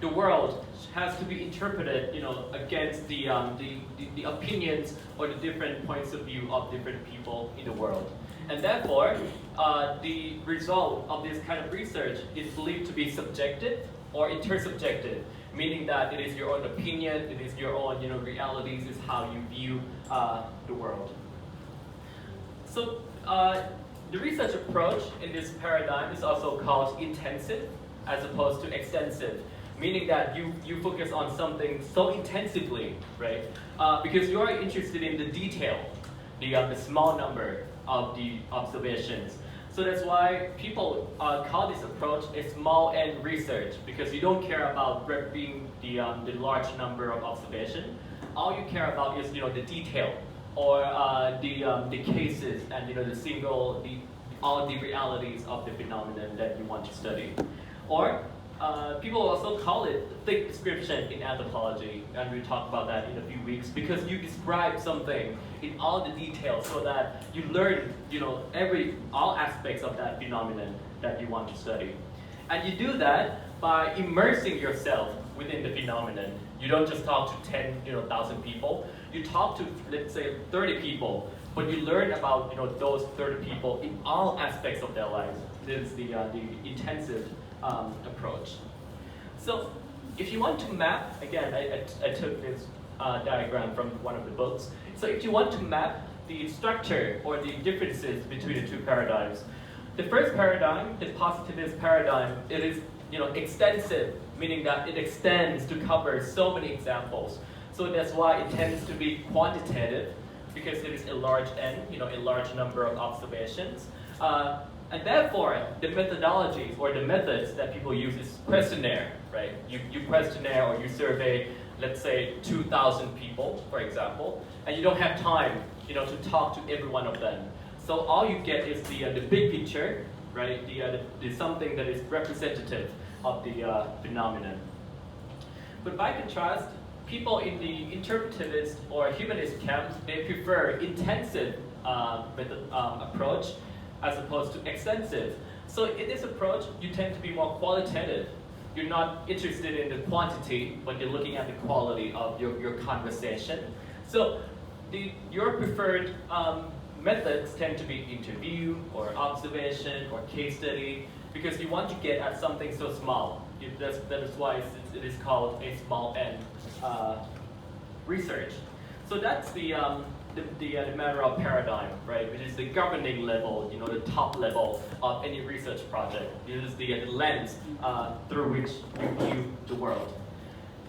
the world has to be interpreted, against the opinions or the different points of view of different people in the world. And therefore, the result of this kind of research is believed to be subjective or intersubjective, meaning that it is your own opinion, it is your own realities, is how you view the world. So the research approach in this paradigm is also called intensive as opposed to extensive, meaning that you focus on something so intensively, right? Because you are interested in the detail, the small number of the observations. So that's why people call this approach a small n research, because you don't care about being the large number of observation. All you care about is the detail, or the cases, and all the realities of the phenomenon that you want to study. Or people also call it thick description in anthropology, and we'll talk about that in a few weeks, because you describe something in all the details so that you learn all aspects of that phenomenon that you want to study. And you do that by immersing yourself within the phenomenon. You don't just talk to 10,000 people. You talk to, let's say, 30 people, but you learn about those 30 people in all aspects of their lives. This is the intensive approach. So if you want to map, again, I took this diagram from one of the books. So if you want to map the structure or the differences between the two paradigms, the first paradigm, the positivist paradigm, it is extensive, meaning that it extends to cover so many examples. So that's why it tends to be quantitative, because it is a large n, a large number of observations. And therefore, the methodologies or the methods that people use is questionnaire, right? You questionnaire or you survey, let's say, 2,000 people, for example, and you don't have time, to talk to every one of them. So all you get is the big picture, right? The something that is representative of the phenomenon. But by contrast, people in the interpretivist or humanist camps, they prefer intensive approach as opposed to extensive. So in this approach, you tend to be more qualitative. You're not interested in the quantity, but you're looking at the quality of your conversation. So your preferred methods tend to be interview or observation or case study, because you want to get at something so small. That is why it is called a small n research. So that's the matter of paradigm, right? Which is the governing level, the top level of any research project. It is the lens through which you view the world.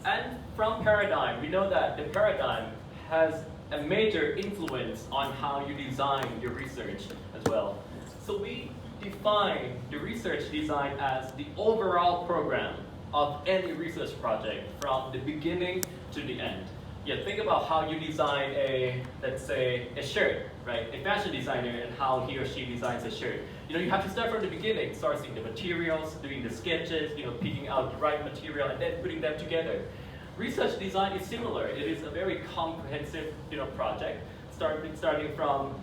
And from paradigm, we know that the paradigm has a major influence on how you design your research as well. So we define the research design as the overall program of any research project from the beginning to the end. Yeah, think about how you design let's say, a shirt, right? A fashion designer and how he or she designs a shirt. You have to start from the beginning, sourcing the materials, doing the sketches, picking out the right material, and then putting them together. Research design is similar. It is a very comprehensive, project, starting from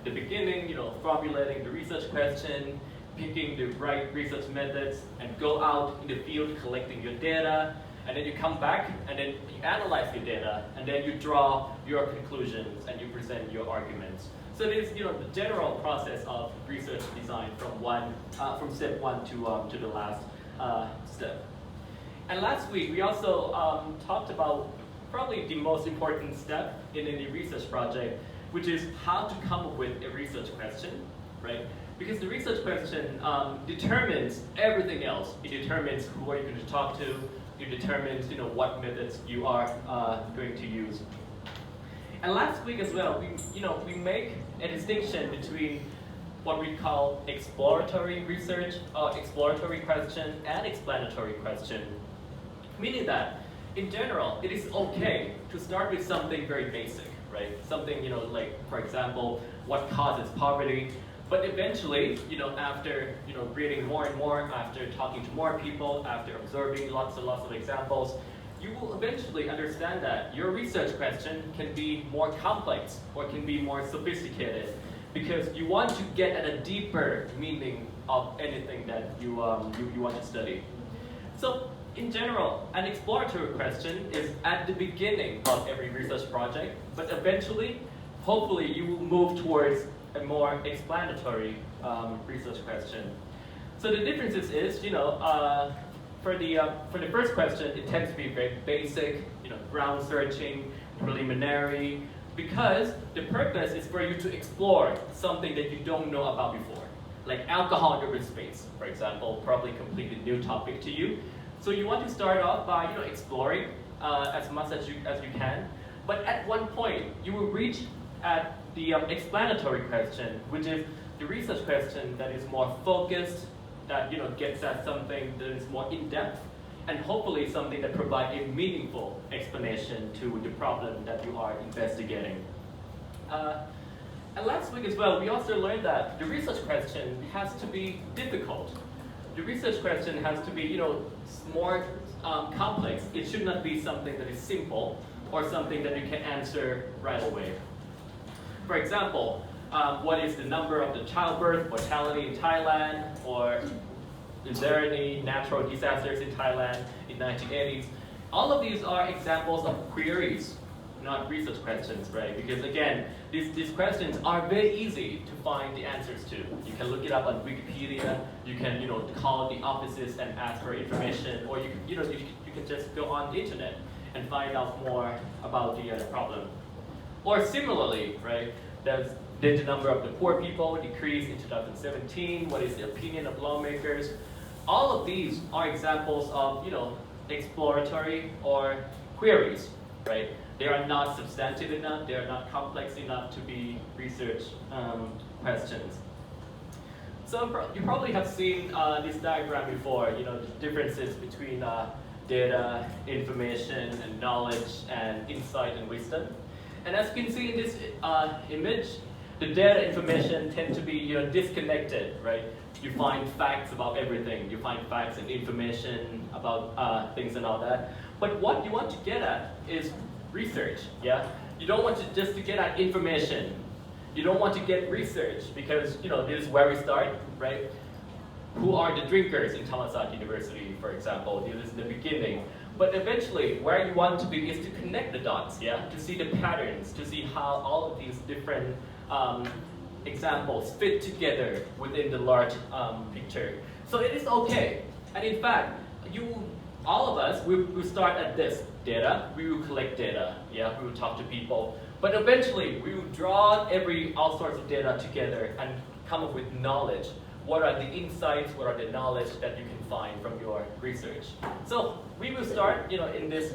the beginning, formulating the research question, picking the right research methods, and go out in the field collecting your data. And then you come back, and then you analyze your data, and then you draw your conclusions, and you present your arguments. So it is, the general process of research design from step one to the last step. And last week, we also talked about probably the most important step in any research project, which is how to come up with a research question, right? Because the research question determines everything else. It determines who are you going to talk to. It determines, what methods you are going to use. And last week as well, we make a distinction between what we call exploratory research, exploratory question, and explanatory question. Meaning that, in general, it is okay to start with something very basic, right? Something, like, for example, what causes poverty. But eventually, after reading more and more, after talking to more people, after observing lots and lots of examples, you will eventually understand that your research question can be more complex or can be more sophisticated, because you want to get at a deeper meaning of anything that you want to study. So in general, an exploratory question is at the beginning of every research project, but eventually, hopefully, you will move towards a more explanatory research question. So the differences is, for the first question, it tends to be very basic, ground searching, preliminary, because the purpose is for you to explore something that you don't know about before, like alcohol in urban space, for example, probably completely new topic to you. So you want to start off by exploring as much as you can, but at one point you will reach at the explanatory question, which is the research question that is more focused, that gets at something that is more in depth, and hopefully something that provides a meaningful explanation to the problem that you are investigating. And last week as well, we also learned that the research question has to be difficult. The research question has to be, more complex. It should not be something that is simple or something that you can answer right away. For example, what is the number of the childbirth mortality in Thailand, or is there any natural disasters in Thailand in 1980s? All of these are examples of queries, not research questions, right? Because again, these questions are very easy to find the answers to. You can look it up on Wikipedia. You can, call the offices and ask for information, or you can just go on the internet and find out more about the problem. Or similarly, right? Did the number of the poor people decrease in 2017? What is the opinion of lawmakers? All of these are examples of, exploratory or queries, right? They are not substantive enough, they are not complex enough to be research questions. So you probably have seen this diagram before, the differences between data, information, and knowledge, and insight and wisdom. And as you can see in this image, the data information tend to be disconnected, right? You find facts about everything. You find facts and information about things and all that. But what you want to get at is research, yeah? You don't want to just to get at information. You don't want to get research because, this is where we start, right? Who are the drinkers in Thammasat University, for example? This is the beginning. But eventually, where you want to be is to connect the dots, yeah? To see the patterns, to see how all of these different examples fit together within the large picture. So it is okay. And in fact, all of us, we will start at this data. We will collect data, yeah? We will talk to people. But eventually, we will draw all sorts of data together and come up with knowledge. What are the insights, what are the knowledge that you can find from your research? So we will start, in this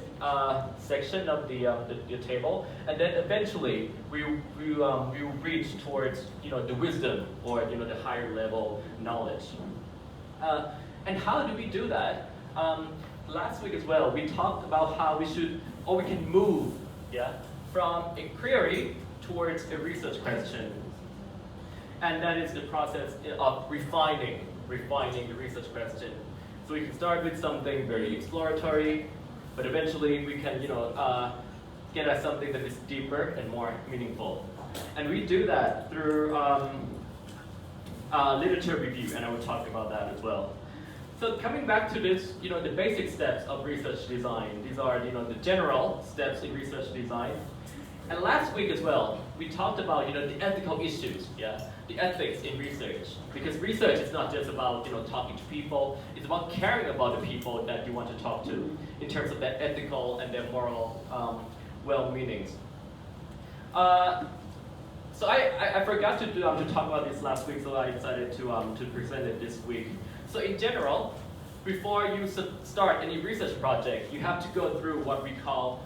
section of the table, and then eventually we will reach towards, the wisdom or the higher level knowledge. And how do we do that? Last week as well, we talked about how we can move, yeah, from a query towards a research question. And that is the process of refining the research question. So we can start with something very exploratory, but eventually we can, get at something that is deeper and more meaningful. And we do that through literature review, and I will talk about that as well. So coming back to this, the basic steps of research design. These are, the general steps in research design. And last week as well, we talked about, the ethical issues, yeah, the ethics in research. Because research is not just about, talking to people. It's about caring about the people that you want to talk to in terms of their ethical and their moral well-meanings. So I forgot to talk about this last week, so I decided to present it this week. So in general, before you start any research project, you have to go through what we call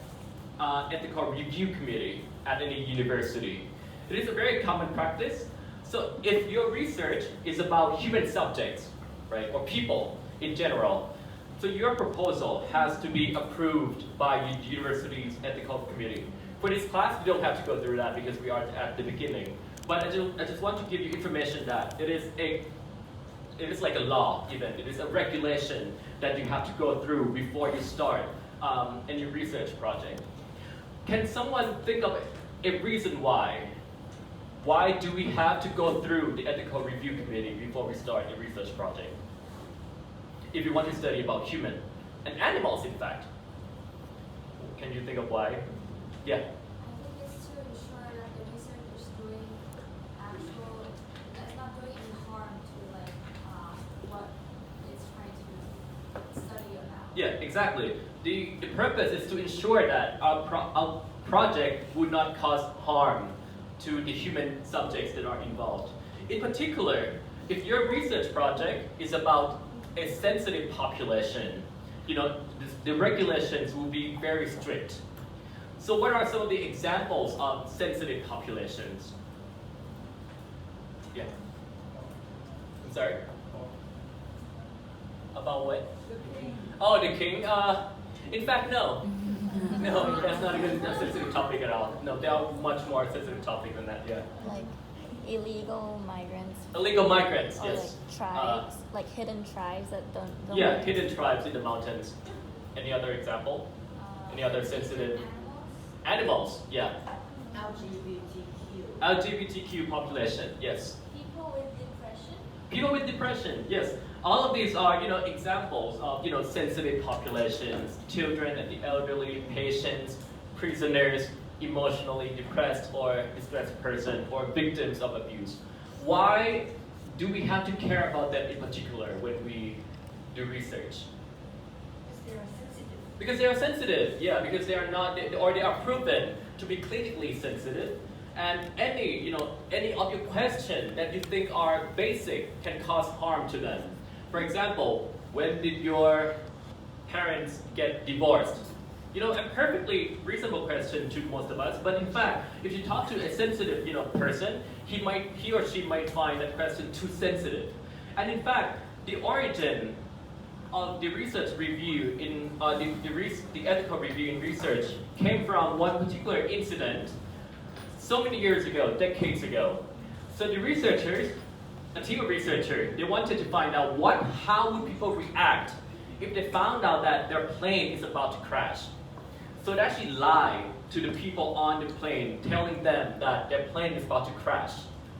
ethical review committee at any university. It is a very common practice. So if your research is about human subjects, right, or people in general, so your proposal has to be approved by the university's ethical committee. For this class, you don't have to go through that because we are at the beginning. But I just want to give you information that it is like a law even. It is a regulation that you have to go through before you start any research project. Can someone think of a reason why? Why do we have to go through the ethical review committee before we start a research project? If you want to study about human and animals, in fact. Can you think of why? Yeah. I think it's to ensure that the research is doing actual, that's not doing any harm to like what it's trying to study about. Yeah, exactly. The purpose is to ensure that our project would not cause harm to the human subjects that are involved. In particular, if your research project is about a sensitive population, the regulations will be very strict. So what are some of the examples of sensitive populations? Yeah. I'm sorry? About what? The king. Oh, the king? In fact, no. No, that's not a sensitive topic at all. No, there are much more sensitive topics than that, yeah. Like illegal migrants. Illegal migrants, Or yes. like tribes, like hidden tribes that don't Yeah, want- hidden tribes in the mountains. Any other example? Any other sensitive? Animals, yeah. LGBTQ. LGBTQ population, yes. People with depression. People with depression, yes. All of these are, examples of, sensitive populations. Children and the elderly, patients, prisoners, emotionally depressed or distressed person, or victims of abuse. Why do we have to care about them in particular when we do research? Because they are sensitive. Because they are sensitive, yeah, because they are not, or they are proven to be clinically sensitive. And any of your questions that you think are basic can cause harm to them. For example, when did your parents get divorced? A perfectly reasonable question to most of us, but in fact, if you talk to a sensitive, person, he or she might find that question too sensitive. And in fact, the origin of the research review in the ethical review in research came from one particular incident so many years ago, decades ago. So the researchers, a team of researchers, they wanted to find out how would people react if they found out that their plane is about to crash. So they actually lied to the people on the plane, telling them that their plane is about to crash.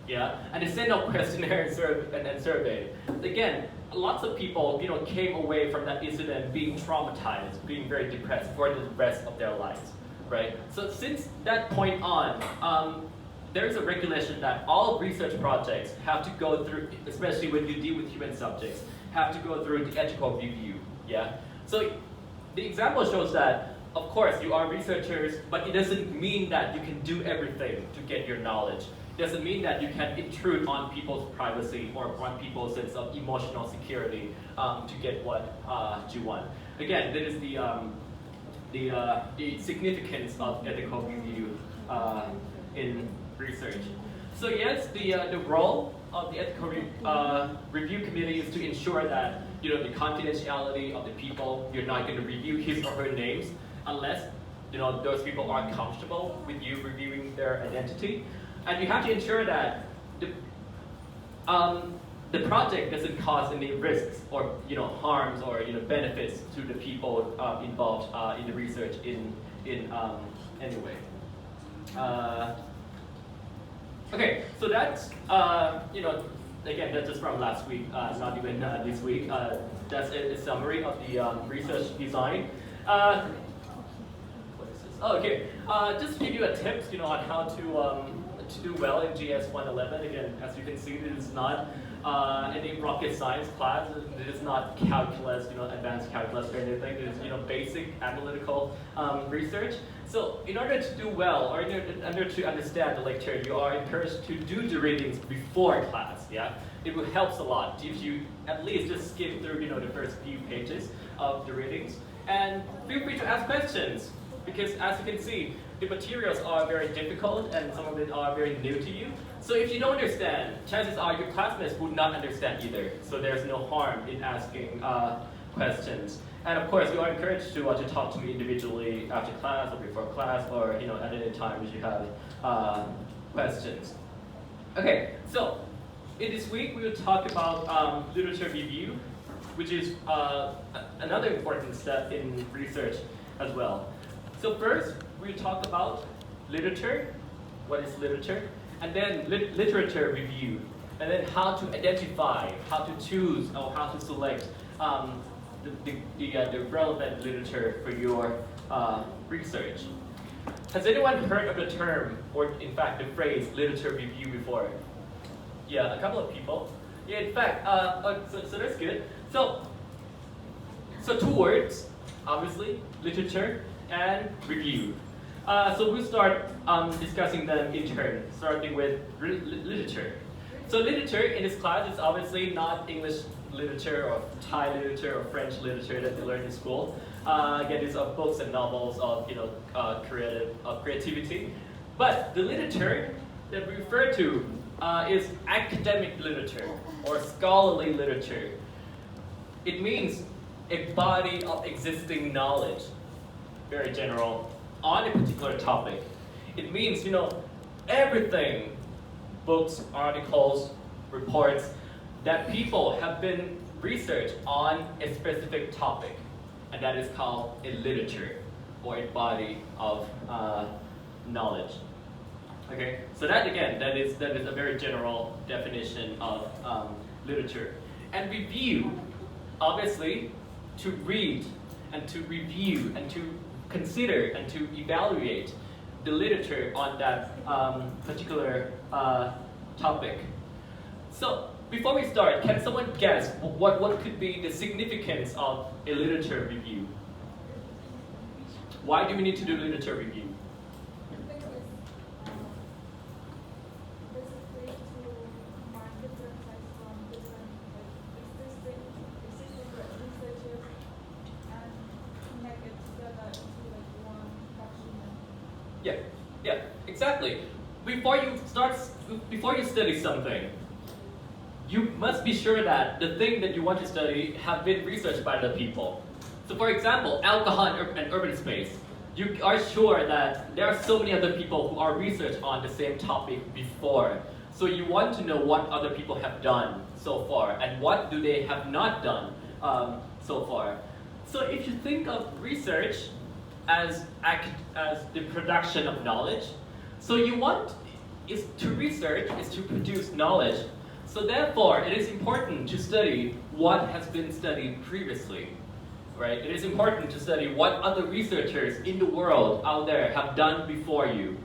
Yeah, and they sent out questionnaire and survey. Again, lots of people, came away from that incident being traumatized, being very depressed for the rest of their lives, right? So since that point on, there's a regulation that all research projects have to go through, especially when you deal with human subjects, have to go through the ethical review. Yeah. So the example shows that, of course, you are researchers, but it doesn't mean that you can do everything to get your knowledge. It doesn't mean that you can intrude on people's privacy or on people's sense of emotional security to get what you want. Again, that is the significance of ethical review in research. So yes, the role of the ethical review committee is to ensure that the confidentiality of the people. You're not going to review his or her names unless those people are comfortable with you reviewing their identity. And you have to ensure that the project doesn't cause any risks or harms or benefits to the people involved in the research in any way. Okay, so that's again, that's just from last week, not even this week. That's a summary of the research design. What is this? Oh, okay. Just to give you a tips, on how to do well in GS 111. Again, as you can see, this is not any rocket science class. It is not calculus, advanced calculus or anything. It is, basic analytical research. So in order to do well, or in order to understand the lecture, you are encouraged to do the readings before class, yeah? It will help a lot if you at least just skim through, the first few pages of the readings. And feel free to ask questions, because as you can see, the materials are very difficult and some of it are very new to you. So if you don't understand, chances are your classmates would not understand either. So there's no harm in asking questions. And of course, you are encouraged to talk to me individually after class or before class, or at any time if you have questions. Okay, so in this week we will talk about literature review, which is another important step in research as well. So first, we'll talk about literature, what is literature, and then literature review, and then how to identify, how to choose, or how to select the relevant literature for your research. Has anyone heard of the term, or in fact the phrase, literature review before? Yeah, a couple of people. Yeah, in fact, so that's good. So two words, obviously, literature and review. So we'll start discussing them in turn, starting with literature. So literature in this class is obviously not English literature or Thai literature or French literature that you learn in school. Again, these are books and novels of creativity. But the literature that we refer to is academic literature or scholarly literature. It means a body of existing knowledge, very general, on a particular topic. It means, everything, books, articles, reports, that people have been researched on a specific topic, and that is called a literature, or a body of knowledge. Okay, so that is a very general definition of literature. And review, obviously, to read and to review and to consider and to evaluate the literature on that particular topic. So before we start, can someone guess what could be the significance of a literature review? Why do we need to do literature review? I think it's basically to combine different types from different existing researchers and connect it together into one document. Yeah, exactly. Before you study something, you must be sure that the thing that you want to study have been researched by other people. So for example, alcohol and urban space. You are sure that there are so many other people who are researched on the same topic before. So you want to know what other people have done so far and what do they have not done so far. So if you think of research as the production of knowledge, so to research is to produce knowledge. So therefore, it is important to study what has been studied previously, right? It is important to study what other researchers in the world out there have done before you.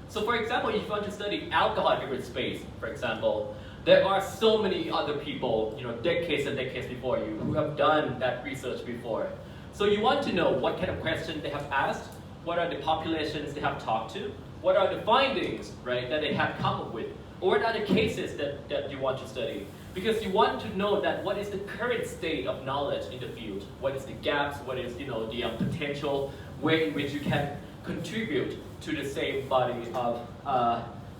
So for example, if you want to study alcohol in urban space, for example, there are so many other people, decades and decades before you, who have done that research before. So you want to know what kind of questions they have asked, what are the populations they have talked to, what are the findings, right, that they have come up with, or what are the cases that you want to study. Because you want to know that what is the current state of knowledge in the field, what is the gaps, what is the potential way in which you can contribute to the same body of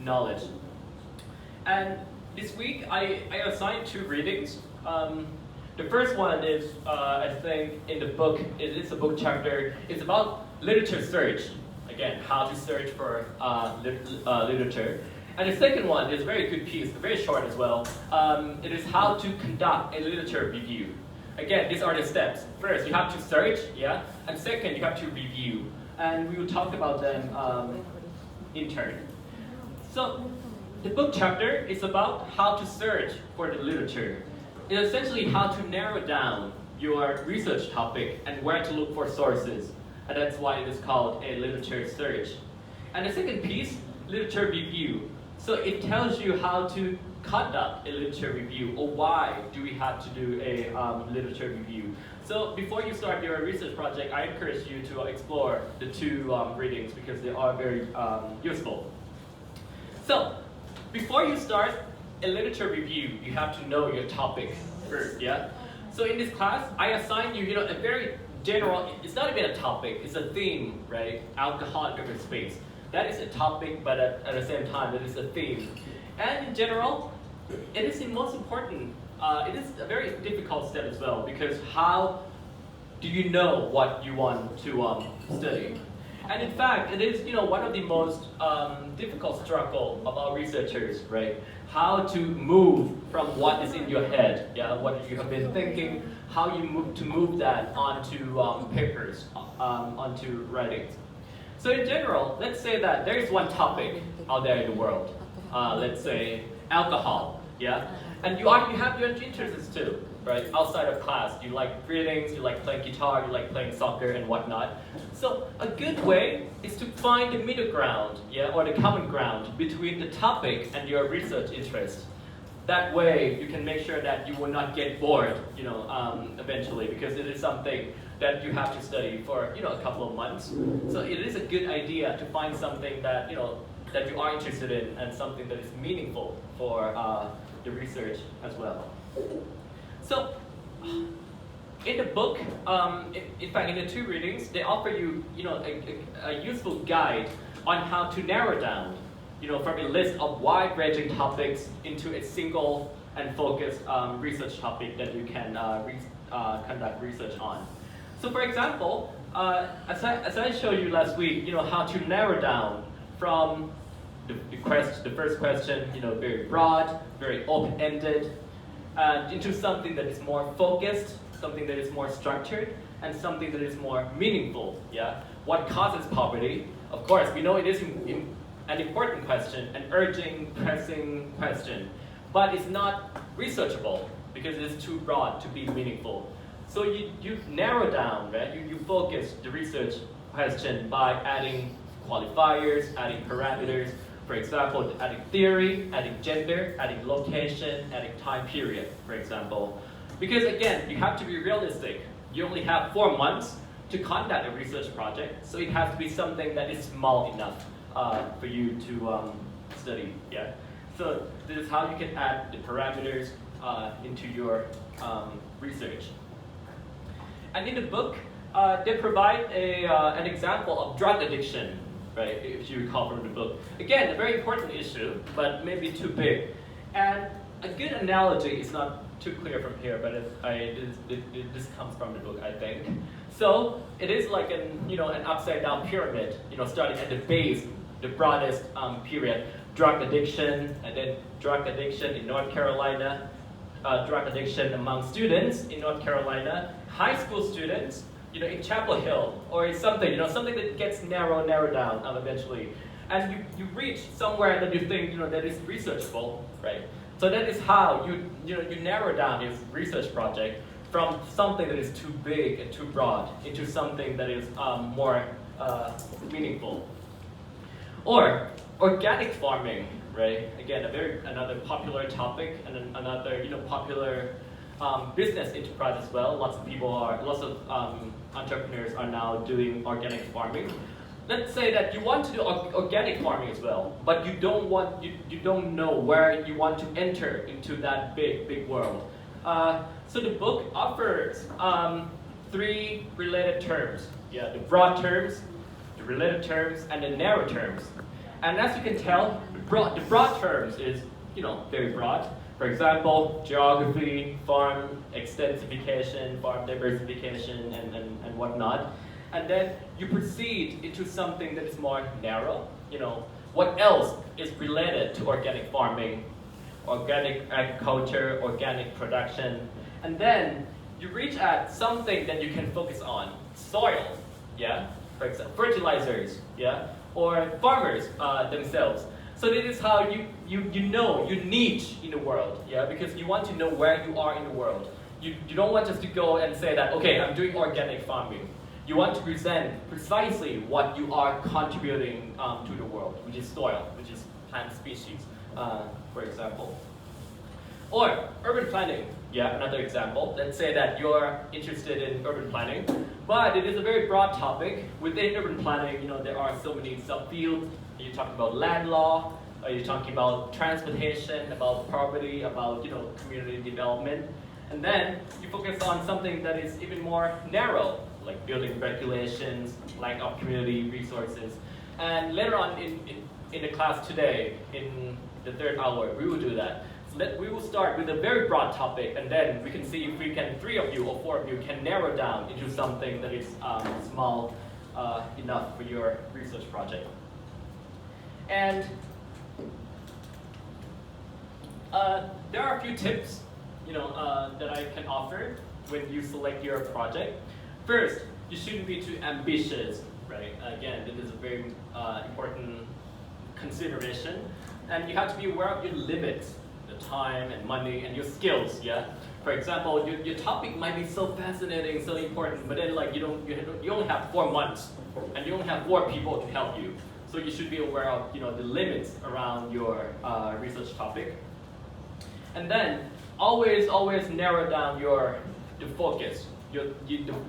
knowledge. And this week I assigned 2 readings. The first one is, I think, in the book, it's a book chapter, it's about literature search. Again, how to search for literature. And the second one is a very good piece, very short as well. It is how to conduct a literature review. Again, these are the steps. First, you have to search, yeah? And second, you have to review. And we will talk about them in turn. So, the book chapter is about how to search for the literature. It's essentially how to narrow down your research topic and where to look for sources. And that's why it is called a literature search. And the second piece, literature review. So it tells you how to conduct a literature review, or why do we have to do a literature review. So before you start your research project, I encourage you to explore the 2 readings because they are very useful. So before you start a literature review, you have to know your topic first, yeah? So in this class, I assign you, a very general, it's not even a topic, it's a theme, right? Alcohol in urban space. That is a topic, but at the same time, it is a theme. And in general, it is the most important, it is a very difficult step as well, because how do you know what you want to study? And in fact, it is one of the most difficult struggle of our researchers, right? How to move from what is in your head, yeah, what you have been thinking, how you move that onto papers, onto writings. So in general, let's say that there is one topic out there in the world. Let's say alcohol, yeah? And you have your interests too. right? Outside of class, you like readings, you like playing guitar, you like playing soccer and whatnot. So a good way is to find the middle ground, yeah, or the common ground between the topic and your research interest. That way, you can make sure that you will not get bored, eventually, because it is something that you have to study for, a couple of months. So it is a good idea to find something that, that you are interested in and something that is meaningful for the research as well. So, in the book, in fact, in the 2 readings, they offer you, a useful guide on how to narrow down, from a list of wide-ranging topics into a single and focused research topic that you can conduct research on. So, for example, as I showed you last week, how to narrow down from the first question, very broad, very open-ended, into something that is more focused, something that is more structured, and something that is more meaningful. Yeah. What causes poverty? Of course, we know it is an important question, an urgent, pressing question, but it's not researchable because it is too broad to be meaningful. So you narrow down, right? You focus the research question by adding qualifiers, adding parameters. For example, adding theory, adding gender, adding location, adding time period, for example. Because again, you have to be realistic. You only have 4 months to conduct a research project, so it has to be something that is small enough for you to study. Yeah. So this is how you can add the parameters into your research. And in the book, they provide an example of drug addiction. Right, if you recall from the book. Again, a very important issue, but maybe too big. And a good analogy is not too clear from here, but this comes from the book, I think. So it is like an upside down pyramid. Starting at the base, the broadest period, drug addiction, and then drug addiction in North Carolina, drug addiction among students in North Carolina, high school students, in Chapel Hill, or something, something that gets narrowed down eventually. And you reach somewhere that you think, that is researchable, right? So that is how you narrow down your research project from something that is too big and too broad into something that is more meaningful. Or organic farming, right? Again, another popular topic and another popular business enterprise as well. Lots of entrepreneurs are now doing organic farming. Let's say that you want to do organic farming as well, but you don't know where you want to enter into that big world. So the book offers 3 related terms. Yeah, the broad terms, the related terms, and the narrow terms. And as you can tell, the broad terms is very broad. For example, geography, farm extensification, farm diversification, and whatnot. And then you proceed into something that is more narrow. What else is related to organic farming, organic agriculture, organic production? And then you reach at something that you can focus on. Soil, yeah? For example, fertilizers, yeah? Or farmers themselves. So this is how you know your niche in the world, yeah? Because you want to know where you are in the world. You don't want just to go and say that, okay, I'm doing organic farming. You want to present precisely what you are contributing to the world, which is soil, which is plant species, for example. Or urban planning, yeah, another example. Let's say that you're interested in urban planning, but it is a very broad topic. Within urban planning, there are so many subfields. You're talking about land law, you're talking about transportation, about poverty, about community development. And then you focus on something that is even more narrow, like building regulations, lack of community resources. And later on in the class today, in the 3rd hour, we will do that. So we will start with a very broad topic, and then we can see if we can, 3 of you or 4 of you can narrow down into something that is small enough for your research project. And there are a few tips that I can offer when you select your project. First, you shouldn't be too ambitious, right? Again, this is a very important consideration. And you have to be aware of your limits. the time and money and your skills, yeah? For example, your topic might be so fascinating, so important, but then like you only have 4 months and you only have 4 people to help you. So you should be aware of the limits around your research topic. And then always narrow down the focus.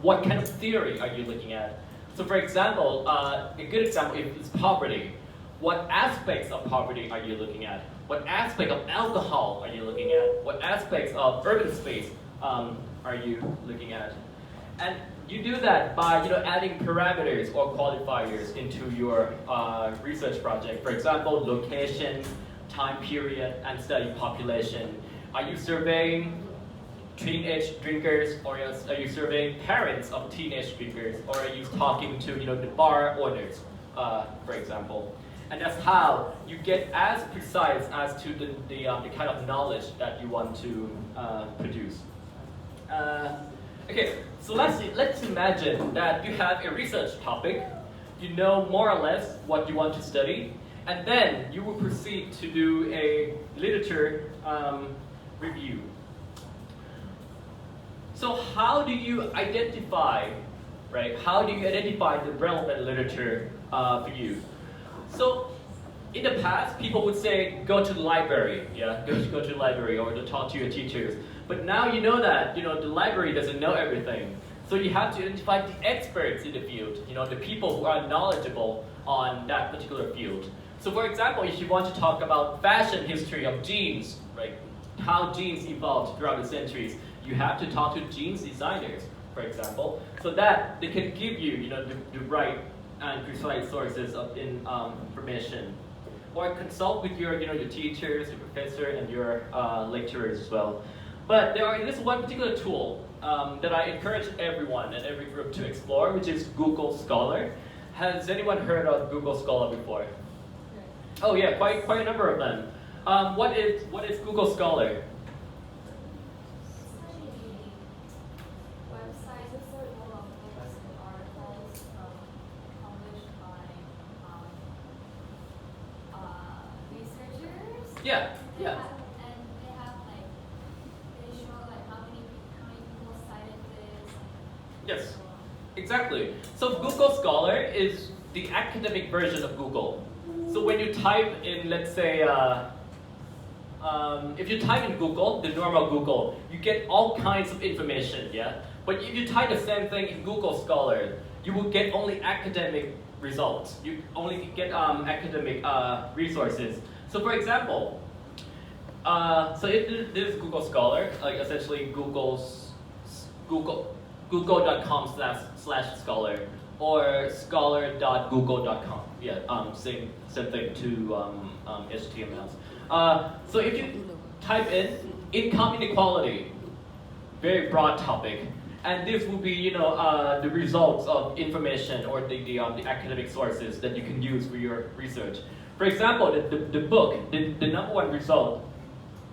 What kind of theory are you looking at? So for example, a good example is poverty. What aspects of poverty are you looking at? What aspect of alcohol are you looking at? What aspects of urban space are you looking at? And you do that by adding parameters or qualifiers into your research project. For example, location, time period, and study population. Are you surveying teenage drinkers, or are you surveying parents of teenage drinkers, or are you talking to the bar owners, for example? And that's how you get as precise as to the kind of knowledge that you want to produce. Okay, so let's imagine that you have a research topic, you know more or less what you want to study, and then you will proceed to do a literature review. So how do you identify, right? How do you identify the relevant literature for you? So in the past, people would say, go to the library, yeah, go to the library or to talk to your teachers. But now you know that the library doesn't know everything. So you have to identify the experts in the field, the people who are knowledgeable on that particular field. So for example, if you want to talk about fashion history of jeans, right, how jeans evolved throughout the centuries, you have to talk to jeans designers, for example, so that they can give you, the right and precise sources of information. Or consult with your teachers, your professor, and your lecturers as well. But there is one particular tool that I encourage everyone and every group to explore, which is Google Scholar. Has anyone heard of Google Scholar before? Oh yeah, quite a number of them. What is Google Scholar? Yeah. And they have they show how many people cited this. Yes, exactly. So Google Scholar is the academic version of Google. So when you type in, let's say, if you type in Google, the normal Google, you get all kinds of information, yeah? But if you type the same thing in Google Scholar, you will get only academic results. You only get academic resources. So for example, so this is Google Scholar, like essentially google.com/scholar or scholar.google.com. Yeah, same thing to HTMLs. So if you type in income inequality, very broad topic, and this will be the results of information or the academic sources that you can use for your research. For example, the book, the number one result,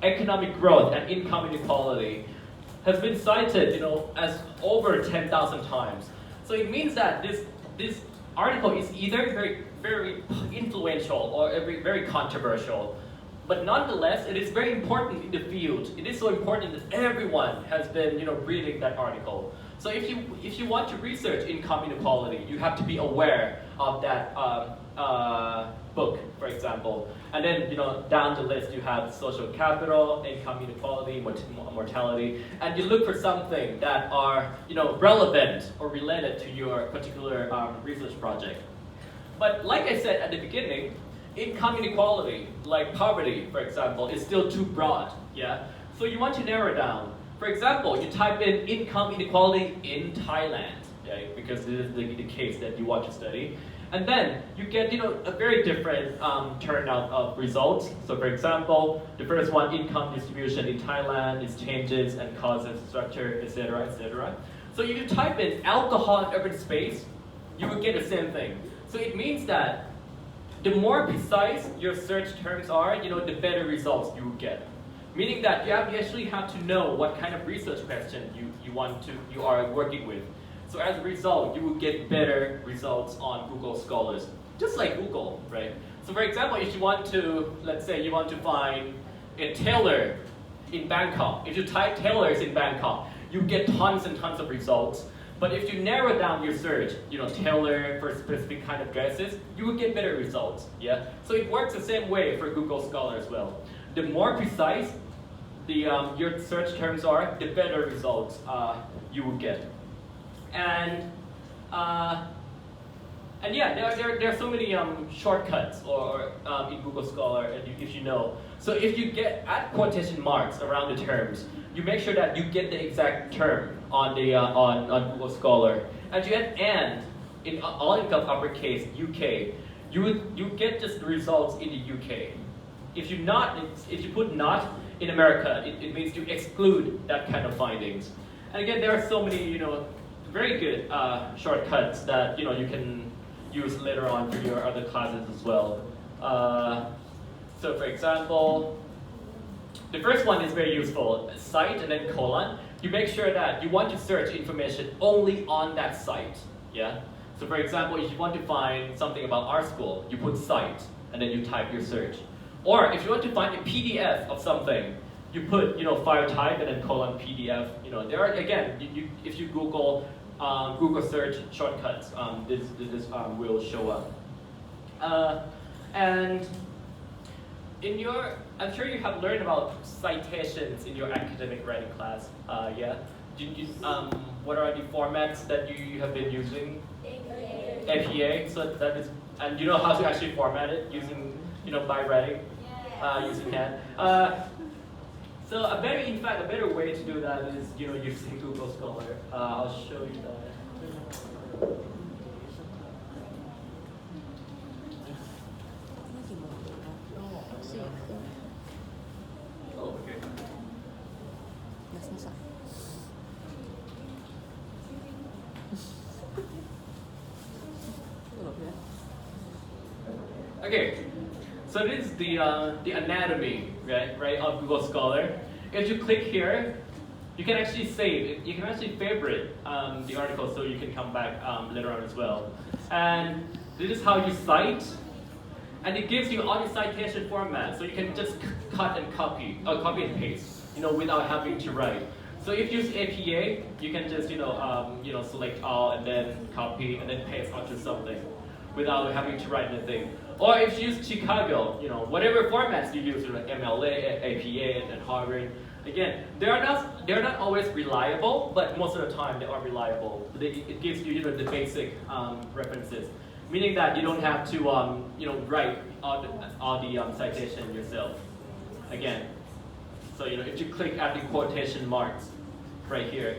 economic growth and income inequality, has been cited, as over 10,000 times. So it means that this article is either very influential or very controversial, but nonetheless, it is very important in the field. It is so important that everyone has been, reading that article. So if you want to research income inequality, you have to be aware of that book, for example. And then, down the list you have social capital, income inequality, mortality, and you look for something that are, relevant or related to your particular research project. But like I said at the beginning, income inequality, like poverty, for example, is still too broad, yeah? So you want to narrow down. For example, you type in income inequality in Thailand, okay? Because this is the case that you want to study. And then you get a very different turnout of results. So for example, the first one, income distribution in Thailand, its changes and causes, structure, etc., etc. So if you type in alcohol in urban space, you will get the same thing. So it means that the more precise your search terms are, the better results you will get. Meaning that you actually have to know what kind of research question you are working with. So as a result, you will get better results on Google Scholars, just like Google, right? So for example, if you want to, let's say you want to find in Taylor in Bangkok. If you type tailors in Bangkok, you get tons and tons of results. But if you narrow down your search, tailor for specific kind of dresses, you will get better results. Yeah. So it works the same way for Google Scholar as well. The more precise your search terms are, the better results you will get. And yeah, there are so many shortcuts in Google Scholar, if you know. So if you add quotation marks around the terms, you make sure that you get the exact term on on Google Scholar. And you add "and" in all in uppercase UK, you get just the results in the UK. If you put "not" in America, it means you exclude that kind of findings. And again, there are so many very good shortcuts that you can use later on for your other classes as well. So for example, the first one is very useful, site and then colon. You make sure that you want to search information only on that site, yeah? So for example, if you want to find something about our school, you put site and then you type your search. Or if you want to find a PDF of something, you put file type and then colon PDF. There are, again, if you Google Google search shortcuts, this will show up. And I'm sure you have learned about citations in your academic writing class. Yeah. What are the formats that you have been using? APA. So that is, and you know how to actually format it using by writing, using hand. So in fact, a better way to do that is using Google Scholar. I'll show you that. Oh, okay. Okay, so this is the anatomy, right, of Google Scholar. If you click here, you can actually save. You can actually favorite the article, so you can come back later on as well. And this is how you cite, and it gives you all the citation format, so you can just cut and copy and paste, without having to write. So if you use APA, you can just select all and then copy and then paste onto something, without having to write anything. Or if you use Chicago, whatever formats you use, like MLA, APA, and Harvard. Again, they're not always reliable, but most of the time they are reliable. It gives you the basic references, meaning that you don't have to write all the citation yourself. Again, so if you click at the quotation marks right here,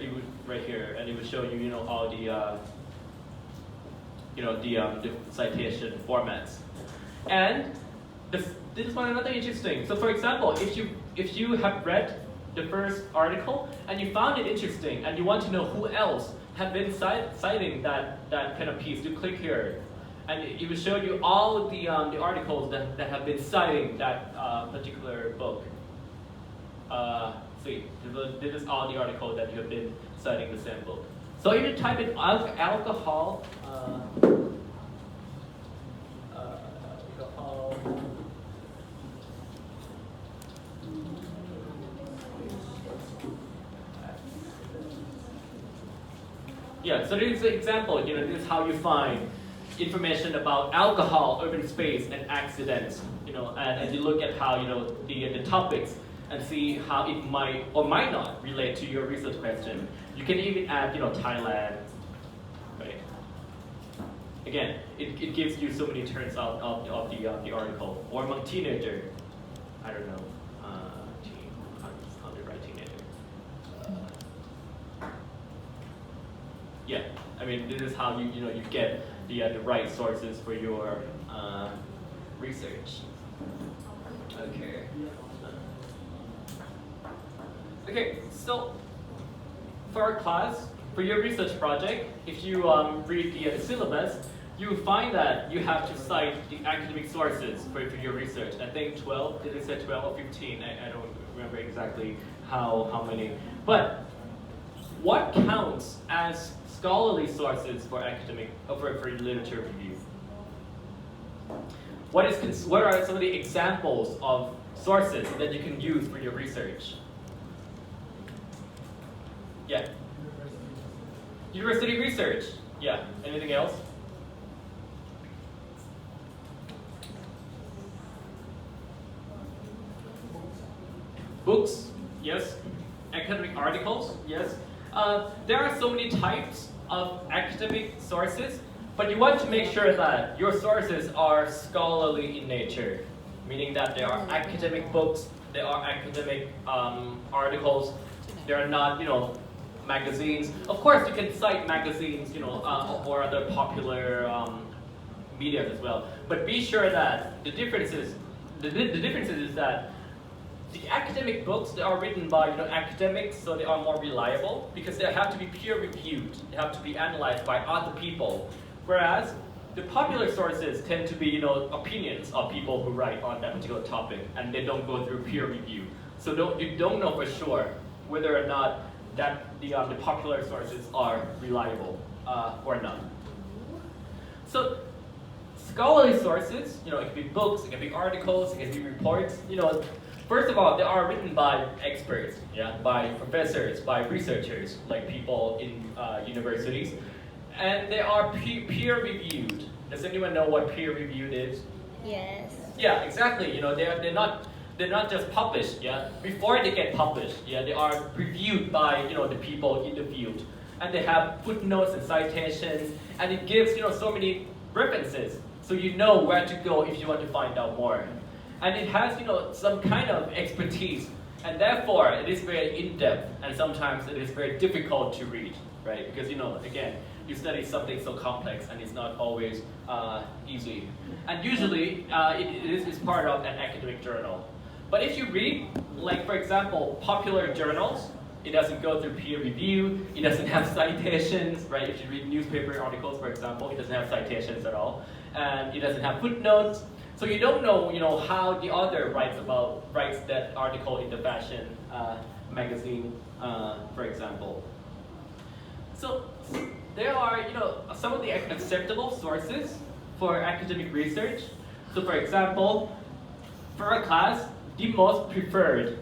and it would show you all the the citation formats. And this is another interesting. So for example, if you have read the first article and you found it interesting and you want to know who else have been citing that kind of piece, you click here, and it will show you all the articles that have been citing that particular book. See, this is all the articles that you have been citing the same book. So if you type in alcohol. Yeah, so this is an example. This is how you find information about alcohol, urban space, and accidents. And you look at how the topics and see how it might or might not relate to your research question. You can even add Thailand. Right. Again, it gives you so many turns out of the article. Or among teenager, I don't know, how to write teenager. Yeah, I mean this is how you get the right sources for your research. Okay. Okay, so for our class, for your research project, if you read the syllabus, you will find that you have to cite the academic sources for your research. I think 12, did it say 12 or 15? I don't remember exactly how many. But what counts as scholarly sources for academic, for literature review? what are some of the examples of sources that you can use for your research? Yeah. University research. Yeah. Anything else? Books. Yes. Academic articles. Yes. There are so many types of academic sources, but you want to make sure that your sources are scholarly in nature, meaning that they are academic books, they are academic articles, they are not, magazines. Of course, you can cite magazines, or other popular media as well. But be sure that the differences is that the academic books, they are written by academics, so they are more reliable because they have to be peer reviewed. They have to be analyzed by other people. Whereas the popular sources tend to be opinions of people who write on that particular topic, and they don't go through peer review. So you don't know for sure whether or not that the popular sources are reliable or not. So scholarly sources, it can be books, it can be articles, it can be reports. First of all, they are written by experts, by professors, by researchers, like people in universities, and they are peer reviewed. Does anyone know what peer reviewed is? Yes. Yeah, exactly. They're not just published. Yeah, before they get published, they are reviewed by the people in the field, and they have footnotes and citations, and it gives so many references, so you know where to go if you want to find out more. And it has, some kind of expertise, and therefore it is very in-depth, and sometimes it is very difficult to read, right? Because, again, you study something so complex, and it's not always easy. And usually, it is part of an academic journal. But if you read, like, for example, popular journals, it doesn't go through peer review, it doesn't have citations, right? If you read newspaper articles, for example, it doesn't have citations at all, and it doesn't have footnotes. So you don't know, how the author writes that article in the fashion magazine, for example. So there are, some of the acceptable sources for academic research. So for example, for a class, the most preferred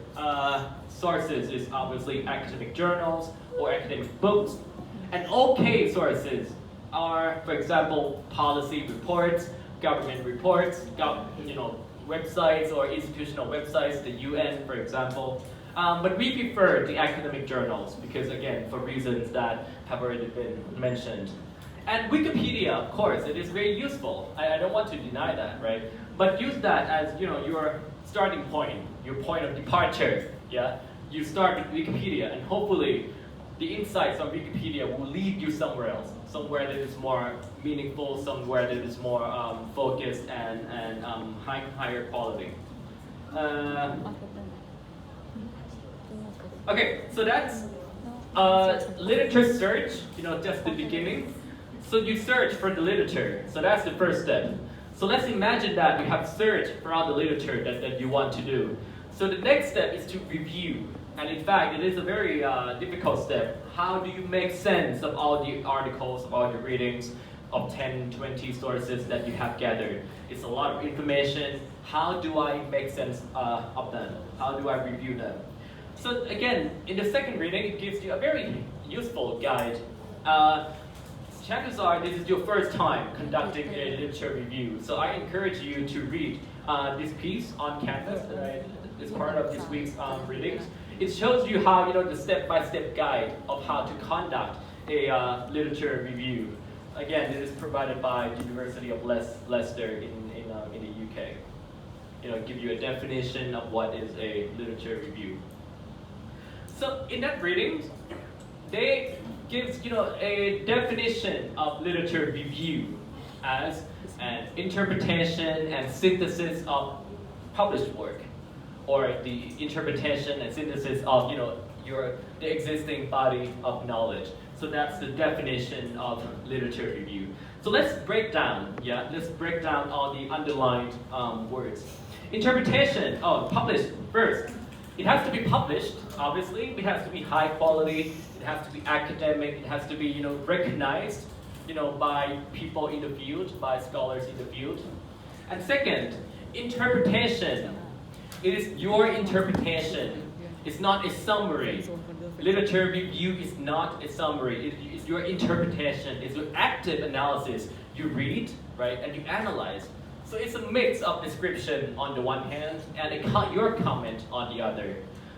sources is obviously academic journals or academic books. And okay sources are, for example, policy reports, government reports, websites or institutional websites, the UN, for example. But we prefer the academic journals because, again, for reasons that have already been mentioned. And Wikipedia, of course, it is very useful. I don't want to deny that, right? But use that as your starting point, your point of departure. Yeah, you start with Wikipedia, and hopefully, the insights on Wikipedia will lead you somewhere else, somewhere that is more meaningful, somewhere that is more focused and higher quality. Okay, so that's literature search, just the beginning. So you search for the literature, so that's the first step. So let's imagine that you have searched for all the literature that you want to do. So the next step is to review. And in fact, it is a very difficult step. How do you make sense of all the articles, of all the readings, of 10, 20 sources that you have gathered? It's a lot of information. How do I make sense of them? How do I review them? So again, in the second reading, it gives you a very useful guide. Chances are this is your first time conducting a literature review. So I encourage you to read this piece on Canvas that is part of this week's readings. It shows you how, the step-by-step guide of how to conduct a literature review. Again, it is provided by the University of Leicester in the UK. Give you a definition of what is a literature review. So in that reading, they gives a definition of literature review as an interpretation and synthesis of published work, or the interpretation and synthesis of the existing body of knowledge. So that's the definition of literature review. So let's break down, let's break down all the underlined words. Interpretation, published first. It has to be published, obviously. It has to be high quality. It has to be academic. It has to be, recognized, by people in the field, by scholars in the field. And second, interpretation. It is your interpretation. It's not a summary. Literature review is not a summary. It is your interpretation. It's your active analysis. You read, right, and you analyze. So it's a mix of description on the one hand and your comment on the other.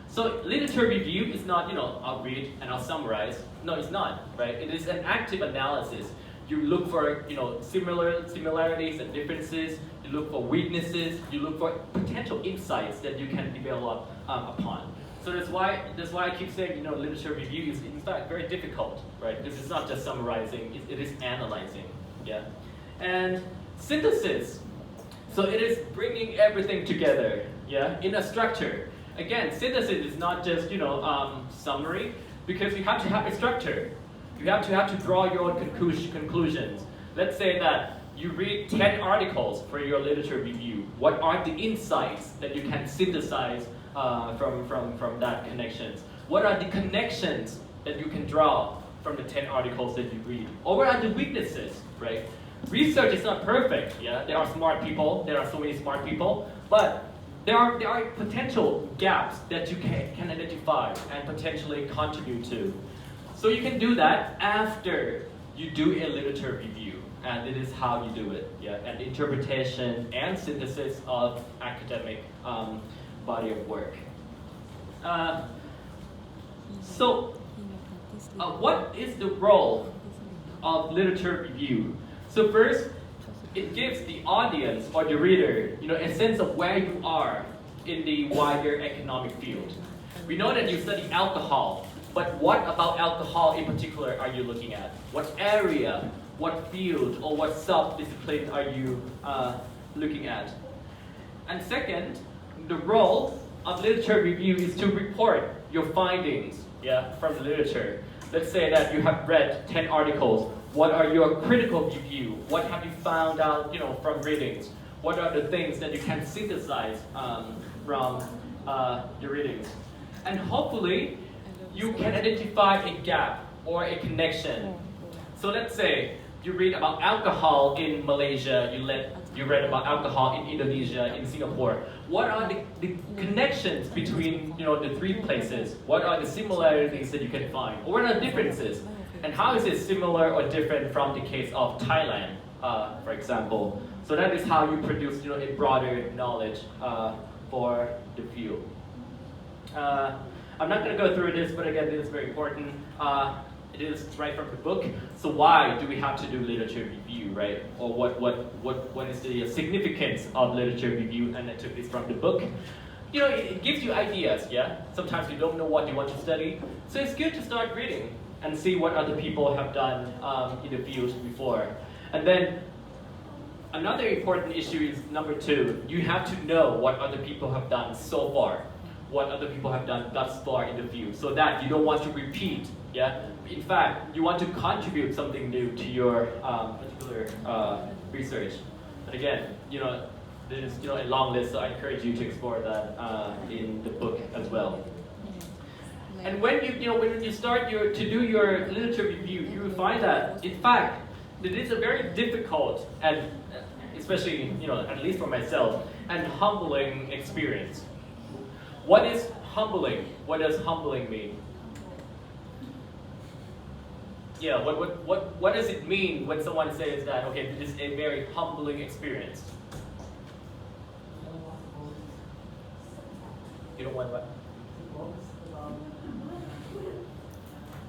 So literature review is not, I'll read and I'll summarize. No, it's not, right? It is an active analysis. You look for, similarities and differences. You look for weaknesses. You look for potential insights that you can develop upon. So that's why I keep saying, literature review is in fact very difficult, right? Because it's not just summarizing, it is analyzing, yeah? And synthesis. So it is bringing everything together, yeah, in a structure. Again, synthesis is not just, summary, because you have to have a structure. You have to draw your own conclusions. Let's say that you read 10 articles for your literature review. What are the insights that you can synthesize from that connections? What are the connections that you can draw from the 10 articles that you read? Or what are the weaknesses, right? Research is not perfect, yeah? There are smart people, there are so many smart people, but there are potential gaps that you can identify and potentially contribute to. So you can do that after you do a literature review, and it is how you do it, yeah? And interpretation and synthesis of academic body of work. What is the role of literature review? So first, it gives the audience or the reader, a sense of where you are in the wider economic field. We know that you study alcohol, but what about alcohol in particular are you looking at? What area, what field, or what sub-discipline are you looking at? And second, the role of literature review is to report your findings, yeah, from the literature. Let's say that you have read 10 articles. What are your critical review? What have you found out, from readings? What are the things that you can synthesize from your readings? And hopefully, you can identify a gap or a connection. So let's say you read about alcohol in Malaysia, you read about alcohol in Indonesia, in Singapore. What are the connections between the three places? What are the similarities that you can find? Or what are the differences? And how is it similar or different from the case of Thailand, for example? So that is how you produce a broader knowledge for the field. I'm not going to go through this, but again, this is very important. It is right from the book. So why do we have to do literature review, right? Or what is the significance of literature review? And I took this from the book. It gives you ideas, yeah? Sometimes you don't know what you want to study. So it's good to start reading and see what other people have done in the field before. And then another important issue is number 2. You have to know what other people have done so far, what other people have done thus far in the field, so that you don't want to repeat, yeah? In fact, you want to contribute something new to your particular research. But again, there's a long list, so I encourage you to explore that in the book as well. And when you start to do your literature review, you will find that, in fact, it is a very difficult and especially, at least for myself, and humbling experience. What is humbling? What does humbling mean? Yeah, what does it mean when someone says that, okay, this is a very humbling experience? You don't want what?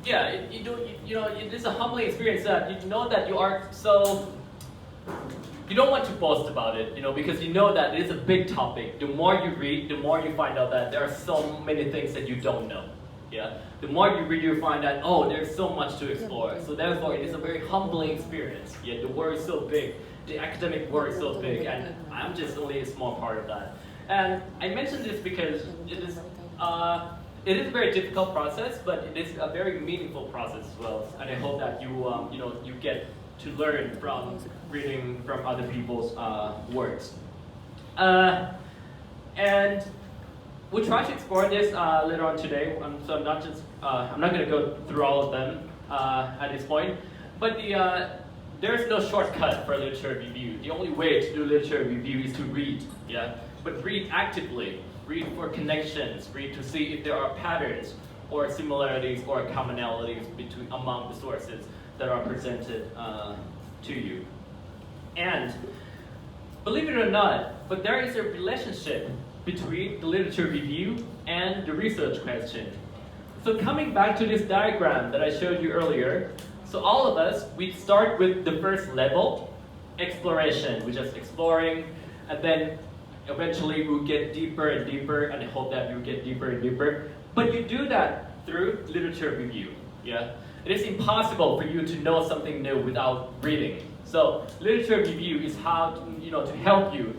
Yeah, it is a humbling experience that you know that you are so, you don't want to boast about it, because you know that it is a big topic. The more you read, the more you find out that there are so many things that you don't know. Yeah, the more you read, you find that, oh, there's so much to explore. So therefore, it is a very humbling experience. Yeah, the world is so big, the academic world is so big, and I'm just only a small part of that. And I mention this because it is a very difficult process, but it is a very meaningful process as well. And I hope that you get to learn from reading from other people's works. And we'll try to explore this later on today. So I'm not going to go through all of them at this point. But there's no shortcut for literature review. The only way to do literature review is to read, yeah? But read actively, read for connections, read to see if there are patterns or similarities or commonalities among the sources that are presented to you. And believe it or not, but there is a relationship between the literature review and the research question. So coming back to this diagram that I showed you earlier, so all of us, we start with the first level, exploration. We're just exploring, and then eventually we'll get deeper and deeper, and I hope that you'll get deeper and deeper. But you do that through literature review, yeah? It is impossible for you to know something new without reading. So literature review is how to help you,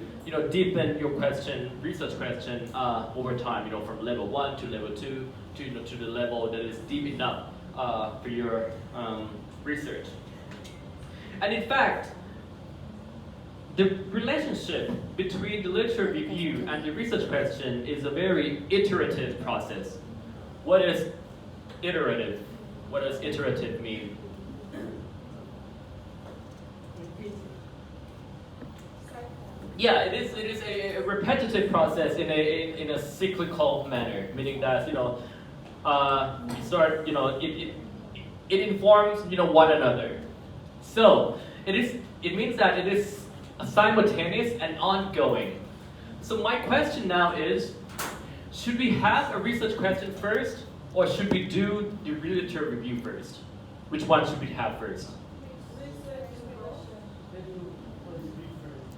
deepen your question, research question over time, from level 1 to level 2 to the level that is deep enough for your research. And in fact, the relationship between the literature review and the research question is a very iterative process. What is iterative? What does iterative mean? Yeah, it is a repetitive process in a cyclical manner, meaning that you start it informs one another. So it means that it is simultaneous and ongoing. So my question now is, should we have a research question first, or should we do the literature review first? Which one should we have first?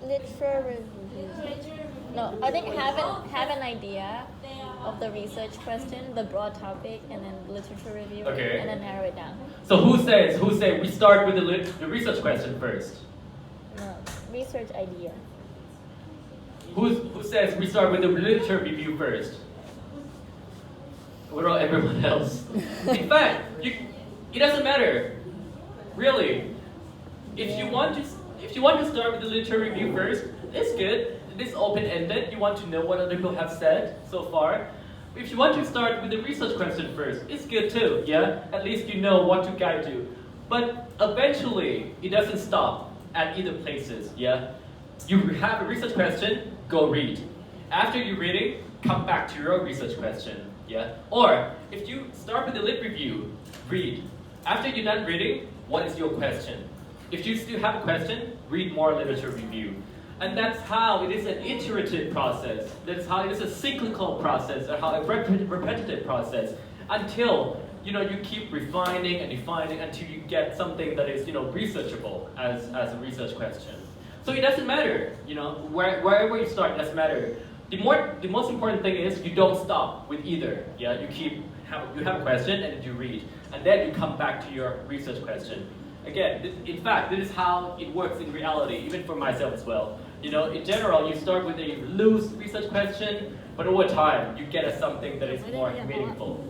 Literature review. No, I think have an idea of the research question, the broad topic, and then literature review, Okay. and then narrow it down. So who says we start with the research question first? No, research idea. Who says we start with the literature review first? What about everyone else? In fact, it doesn't matter, really. If you want to start with the literature review first, it's good. It's open-ended. You want to know what other people have said so far. If you want to start with the research question first, it's good too. Yeah, at least you know what to guide you. But eventually, it doesn't stop at either places. Yeah, you have a research question, go read. After you're reading, come back to your research question. Yeah, or if you start with the lit review, read. After you're done reading, what is your question? If you still have a question, read more literature review. And that's how it is an iterative process. That's how it is a cyclical process, or how a repetitive process, until you keep refining and refining until you get something that is researchable as a research question. So it doesn't matter, wherever you start, it doesn't matter. The most important thing is you don't stop with either. Yeah, you have a question and you read, and then you come back to your research question. Again, in fact, this is how it works in reality, even for myself as well. In general, you start with a loose research question, but over time, you get something that is more meaningful.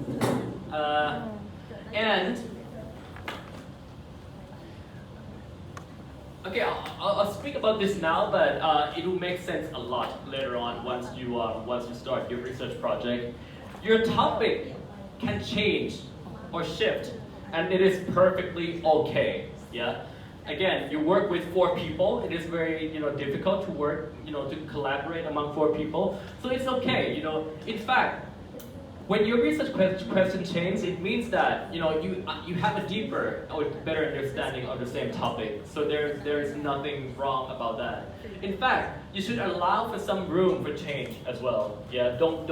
Okay, I'll speak about this now, but it will make sense a lot later on once you start your research project. Your topic can change or shift, and it is perfectly okay. Yeah. Again, you work with 4 people. It is very difficult to work to collaborate among 4 people. So it's okay. In fact, when your research question changes, it means that you have a deeper or better understanding of the same topic. So there is nothing wrong about that. In fact, you should allow for some room for change as well. Yeah, don't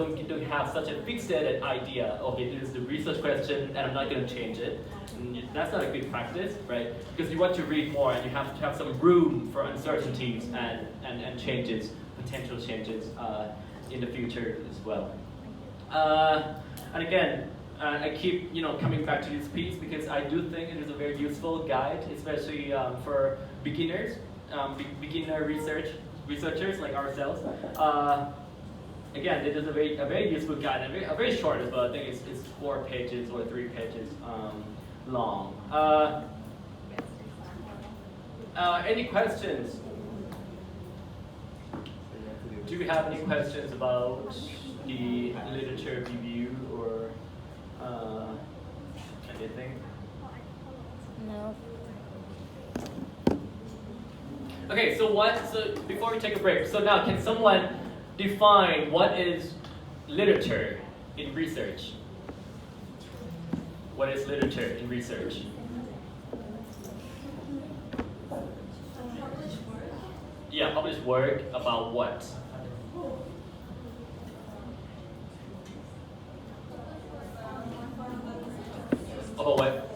have such a fixated idea. Okay, this is the research question, and I'm not going to change it. And that's not a good practice, right? Because you want to read more, and you have to have some room for uncertainties and changes, potential changes in the future as well. And again, I keep coming back to this piece because I do think it is a very useful guide, especially for beginners, beginner researchers like ourselves. Again, it is a very useful guide, and a very short as well. I think it's 4 pages or 3 pages long. Any questions? Do you have any questions about the literature review or anything? No. Okay, so before we take a break, so now can someone define what is literature in research? What is literature in research? Yeah, published work about what? About what?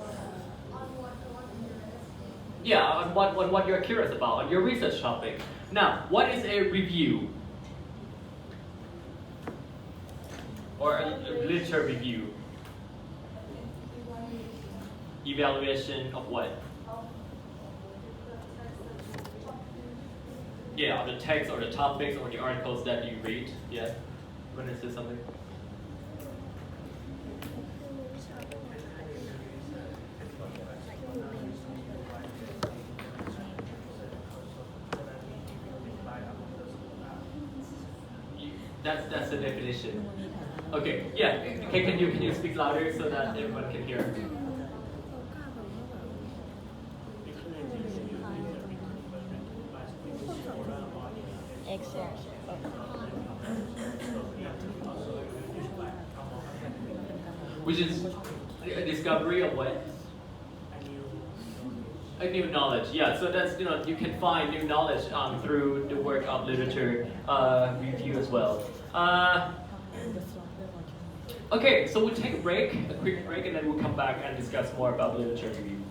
Yeah, on what you're curious about, on your research topic. Now, what is a review? Or a literature review? Evaluation of what? Yeah, of the text or the topics or the articles that you read. Yeah? You want to say something? That's the definition. Okay, yeah. Okay, can you speak louder so that everyone can hear? Excel. Which is a discovery of what? A new knowledge. Yeah. So that's you can find new knowledge through the work of literature review as well. Okay, so we'll take a quick break, and then we'll come back and discuss more about literature review.